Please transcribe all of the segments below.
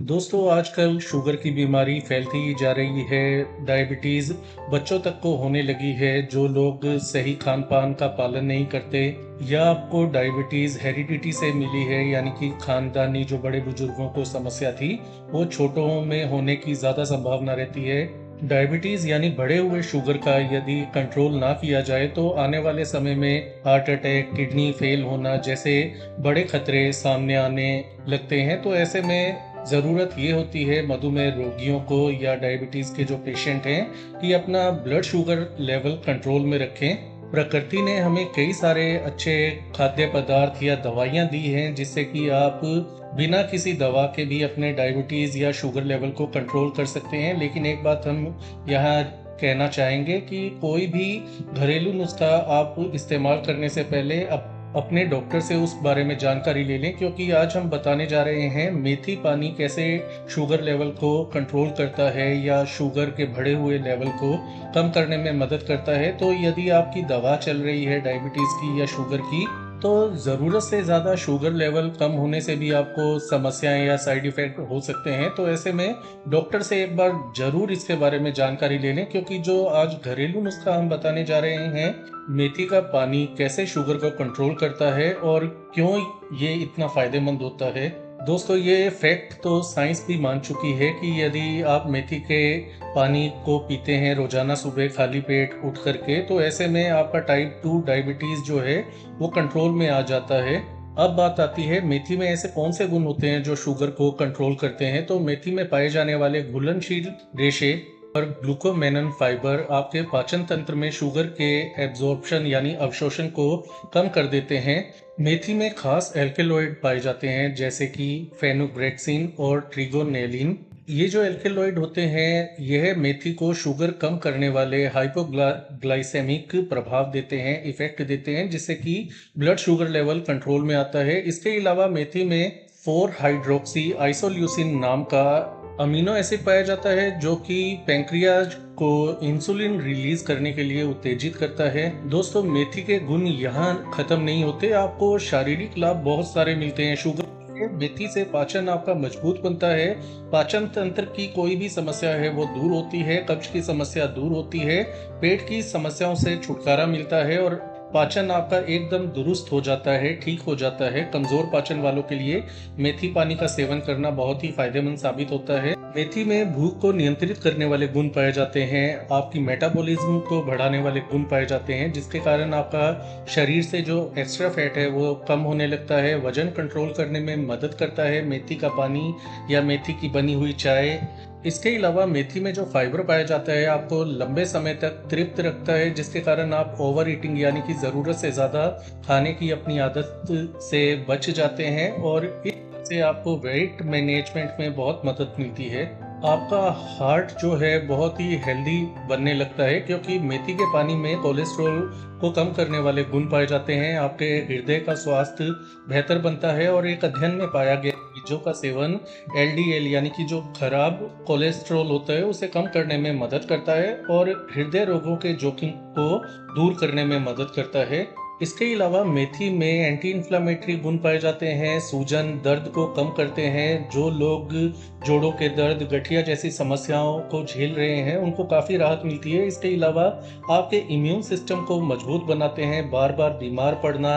दोस्तों आजकल शुगर की बीमारी फैलती ही जा रही है। डायबिटीज़ बच्चों तक को होने लगी है। जो लोग सही खान पान का पालन नहीं करते या आपको डायबिटीज़ हेरिडिटी से मिली है, यानी कि खानदानी जो बड़े बुजुर्गों को समस्या थी, वो छोटों में होने की ज़्यादा संभावना रहती है। डायबिटीज़ यानी बढ़े हुए शुगर का यदि कंट्रोल ना किया जाए तो आने वाले समय में हार्ट अटैक, किडनी फेल होना जैसे बड़े खतरे सामने आने लगते हैं। तो ऐसे में ज़रूरत ये होती है मधुमेह रोगियों को या डायबिटीज़ के जो पेशेंट हैं कि अपना ब्लड शुगर लेवल कंट्रोल में रखें। प्रकृति ने हमें कई सारे अच्छे खाद्य पदार्थ या दवाइयाँ दी हैं जिससे कि आप बिना किसी दवा के भी अपने डायबिटीज़ या शुगर लेवल को कंट्रोल कर सकते हैं। लेकिन एक बात हम यहाँ कहना चाहेंगे कि कोई भी घरेलू नुस्खा आप इस्तेमाल करने से पहले अपने डॉक्टर से उस बारे में जानकारी ले लें, क्योंकि आज हम बताने जा रहे हैं मेथी पानी कैसे शुगर लेवल को कंट्रोल करता है या शुगर के बढ़े हुए लेवल को कम करने में मदद करता है। तो यदि आपकी दवा चल रही है डायबिटीज़ की या शुगर की, तो ज़रूरत से ज़्यादा शुगर लेवल कम होने से भी आपको समस्याएं या साइड इफ़ेक्ट हो सकते हैं। तो ऐसे में डॉक्टर से एक बार ज़रूर इसके बारे में जानकारी ले लें, क्योंकि जो आज घरेलू नुस्खा हम बताने जा रहे हैं, मेथी का पानी कैसे शुगर को कंट्रोल करता है और क्यों ये इतना फ़ायदेमंद होता है। दोस्तों ये फैक्ट तो साइंस भी मान चुकी है कि यदि आप मेथी के पानी को पीते हैं रोज़ाना सुबह खाली पेट उठ करके, तो ऐसे में आपका टाइप 2 डायबिटीज़ जो है वो कंट्रोल में आ जाता है। अब बात आती है मेथी में ऐसे कौन से गुण होते हैं जो शुगर को कंट्रोल करते हैं। तो मेथी में पाए जाने वाले घुलनशील रेशे और ग्लूकोमेनन फाइबर आपके पाचन तंत्र में शुगर के एब्जॉर्प्शन यानी अवशोषण को कम कर देते हैं। मेथी में खास एल्केलॉइड पाए जाते हैं जैसे कि फेनुग्रेक्सिन और ट्रिगोनेलिन। ये जो एल्केलॉइड होते हैं यह मेथी को शुगर कम करने वाले हाइपोग्लाइसेमिक प्रभाव देते हैं, इफेक्ट देते हैं, जिससे कि ब्लड शुगर लेवल कंट्रोल में आता है। इसके अलावा मेथी में 4 हाइड्रोक्सी आइसोल्यूसिन नाम का अमीनो एसिड पाया जाता है जो कि पैंक्रियाज को इंसुलिन रिलीज करने के लिए उत्तेजित करता है। दोस्तों मेथी के गुण यहाँ खत्म नहीं होते, आपको शारीरिक लाभ बहुत सारे मिलते हैं। शुगर मेथी से पाचन आपका मजबूत बनता है, पाचन तंत्र की कोई भी समस्या है वो दूर होती है, कब्ज की समस्या दूर होती है, पेट की समस्याओं से छुटकारा मिलता है और पाचन आपका एकदम दुरुस्त हो जाता है, ठीक हो जाता है। कमजोर पाचन वालों के लिए मेथी पानी का सेवन करना बहुत ही फायदेमंद साबित होता है। मेथी में भूख को नियंत्रित करने वाले गुण पाए जाते हैं, आपकी मेटाबॉलिज्म को बढ़ाने वाले गुण पाए जाते हैं, जिसके कारण आपका शरीर से जो एक्स्ट्रा फैट है वो कम होने लगता है। वजन कंट्रोल करने में मदद करता है मेथी का पानी या मेथी की बनी हुई चाय। इसके अलावा मेथी में जो फाइबर पाया जाता है आपको लंबे समय तक तृप्त रखता है, जिसके कारण आप ओवर ईटिंग यानी कि ज़रूरत से ज़्यादा खाने की अपनी आदत से बच जाते हैं और इससे आपको वेट मैनेजमेंट में बहुत मदद मिलती है। आपका हार्ट जो है बहुत ही हेल्दी बनने लगता है, क्योंकि मेथी के पानी में कोलेस्ट्रॉल को कम करने वाले गुण पाए जाते हैं। आपके हृदय का स्वास्थ्य बेहतर बनता है और एक अध्ययन में पाया गया बीजों का सेवन एलडीएल यानी कि जो खराब कोलेस्ट्रॉल होता है उसे कम करने में मदद करता है और हृदय रोगों के जोखिम को दूर करने में मदद करता है। इसके अलावा मेथी में एंटी इन्फ्लामेटरी गुण पाए जाते हैं, सूजन दर्द को कम करते हैं। जो लोग जोड़ों के दर्द, गठिया जैसी समस्याओं को झेल रहे हैं उनको काफ़ी राहत मिलती है। इसके अलावा आपके इम्यून सिस्टम को मजबूत बनाते हैं। बार बार बीमार पड़ना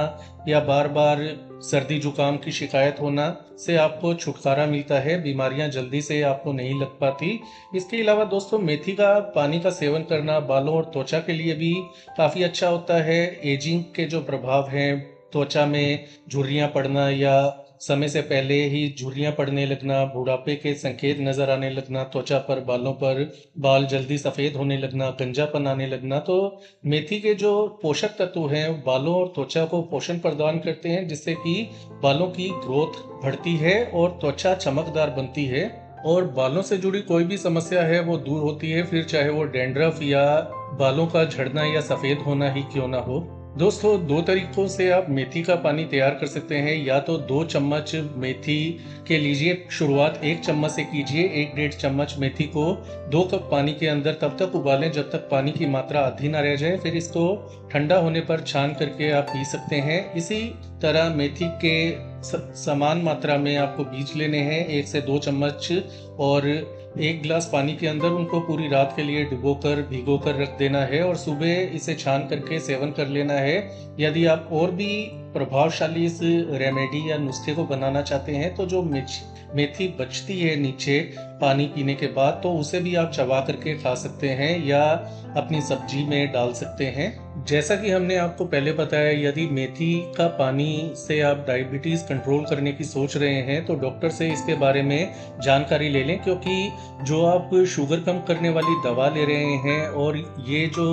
या बार बार सर्दी जुकाम की शिकायत होना से आपको छुटकारा मिलता है, बीमारियां जल्दी से आपको नहीं लग पाती। इसके अलावा दोस्तों मेथी का पानी का सेवन करना बालों और त्वचा के लिए भी काफ़ी अच्छा होता है। एजिंग के जो प्रभाव हैं, त्वचा में झुर्रियां पड़ना या समय से पहले ही झुर्रियां पड़ने लगना, बुढ़ापे के संकेत नजर आने लगना, त्वचा पर बालों पर बाल जल्दी सफेद होने लगना, गंजापन आने लगना, तो मेथी के जो पोषक तत्व हैं बालों और त्वचा को पोषण प्रदान करते हैं, जिससे कि बालों की ग्रोथ बढ़ती है और त्वचा चमकदार बनती है और बालों से जुड़ी कोई भी समस्या है वो दूर होती है, फिर चाहे वो डैंड्रफ या बालों का झड़ना या सफेद होना ही क्यों ना हो। दोस्तों 2 तरीकों से आप मेथी का पानी तैयार कर सकते हैं। या तो 2 चम्मच मेथी के लीजिए, शुरुआत 1 चम्मच से कीजिए। 1 डेढ़ चम्मच मेथी को 2 कप पानी के अंदर तब तक उबालें जब तक पानी की मात्रा आधी ना रह जाए, फिर इसको ठंडा होने पर छान करके आप पी सकते हैं। इसी तरह मेथी के समान मात्रा में आपको बीज लेने हैं, 1 से 2 चम्मच, और 1 गिलास पानी के अंदर उनको पूरी रात के लिए भिगो कर रख देना है और सुबह इसे छान करके सेवन कर लेना है। यदि आप और भी प्रभावशाली इस रेमेडी या नुस्खे को बनाना चाहते हैं तो जो मेथी बचती है नीचे पानी पीने के बाद, तो उसे भी आप चबा करके खा सकते हैं या अपनी सब्जी में डाल सकते हैं। जैसा कि हमने आपको पहले बताया, यदि मेथी का पानी से आप डायबिटीज कंट्रोल करने की सोच रहे हैं तो डॉक्टर से इसके बारे में जानकारी ले लें, क्योंकि जो आप शुगर कम करने वाली दवा ले रहे हैं और ये जो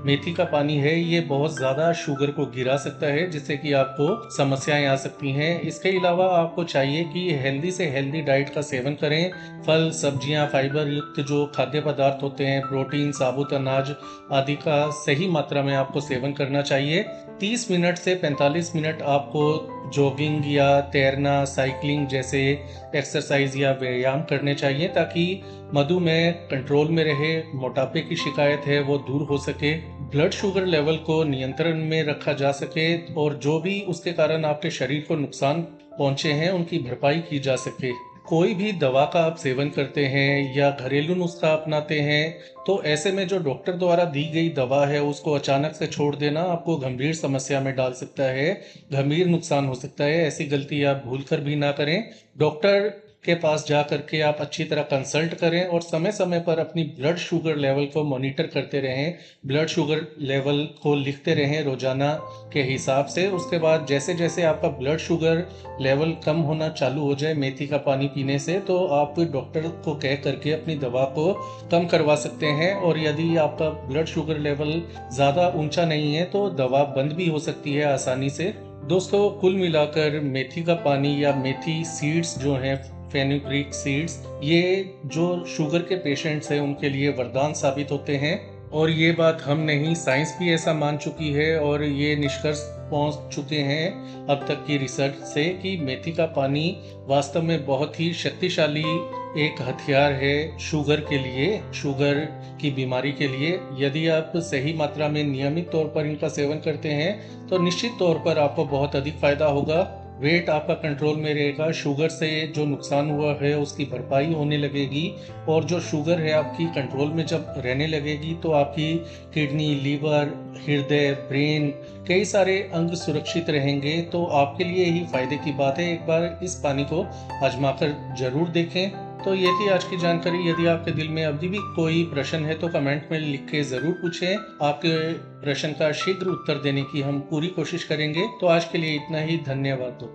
मेथी का पानी है ये बहुत ज़्यादा शुगर को गिरा सकता है, जिससे कि आपको समस्याएं आ सकती हैं। इसके अलावा आपको चाहिए कि हेल्दी से हेल्दी डाइट का सेवन करें। फल, सब्जियां, फाइबर युक्त जो खाद्य पदार्थ होते हैं, प्रोटीन, साबुत अनाज आदि का सही मात्रा में आपको सेवन करना चाहिए। 30 मिनट से 45 मिनट आपको जॉगिंग या तैरना, साइकिलिंग जैसे एक्सरसाइज या व्यायाम करने चाहिए, ताकि मधुमेह कंट्रोल में रहे, मोटापे की शिकायत है वो दूर हो सके, ब्लड शुगर लेवल को नियंत्रण में रखा जा सके और जो भी उसके कारण आपके शरीर को नुकसान पहुंचे हैं उनकी भरपाई की जा सके। कोई भी दवा का आप सेवन करते हैं या घरेलू नुस्खा अपनाते हैं तो ऐसे में जो डॉक्टर द्वारा दी गई दवा है उसको अचानक से छोड़ देना आपको गंभीर समस्या में डाल सकता है, गंभीर नुकसान हो सकता है। ऐसी गलती आप भूल कर भी ना करें। डॉक्टर के पास जा करके आप अच्छी तरह कंसल्ट करें और समय समय पर अपनी ब्लड शुगर लेवल को मॉनिटर करते रहें। ब्लड शुगर लेवल को लिखते रहें रोजाना के हिसाब से। उसके बाद जैसे जैसे आपका ब्लड शुगर लेवल कम होना चालू हो जाए मेथी का पानी पीने से, तो आप डॉक्टर को कह करके अपनी दवा को कम करवा सकते हैं। और यदि आपका ब्लड शुगर लेवल ज़्यादा ऊंचा नहीं है तो दवा बंद भी हो सकती है आसानी से। दोस्तों, कुल मिलाकर मेथी का पानी या मेथी सीड्स जो हैं, फेनुग्रीक सीड्स, ये जो शुगर के पेशेंट्स हैं उनके लिए वरदान साबित होते हैं। और ये बात हम नहीं, साइंस भी ऐसा मान चुकी है और ये निष्कर्ष पहुंच चुके हैं अब तक की रिसर्च से कि मेथी का पानी वास्तव में बहुत ही शक्तिशाली एक हथियार है शुगर के लिए, शुगर की बीमारी के लिए। यदि आप सही मात्रा में नियमित तौर पर इनका सेवन करते हैं तो निश्चित तौर पर आपको बहुत अधिक फायदा होगा। वेट आपका कंट्रोल में रहेगा, शुगर से जो नुकसान हुआ है उसकी भरपाई होने लगेगी, और जो शुगर है आपकी कंट्रोल में जब रहने लगेगी तो आपकी किडनी, लीवर, हृदय, ब्रेन, कई सारे अंग सुरक्षित रहेंगे। तो आपके लिए ही फायदे की बात है। एक बार इस पानी को आजमाकर जरूर देखें। तो ये थी आज की जानकारी। यदि आपके दिल में अभी भी कोई प्रश्न है तो कमेंट में लिख के जरूर पूछें। आपके प्रश्न का शीघ्र उत्तर देने की हम पूरी कोशिश करेंगे। तो आज के लिए इतना ही। धन्यवाद।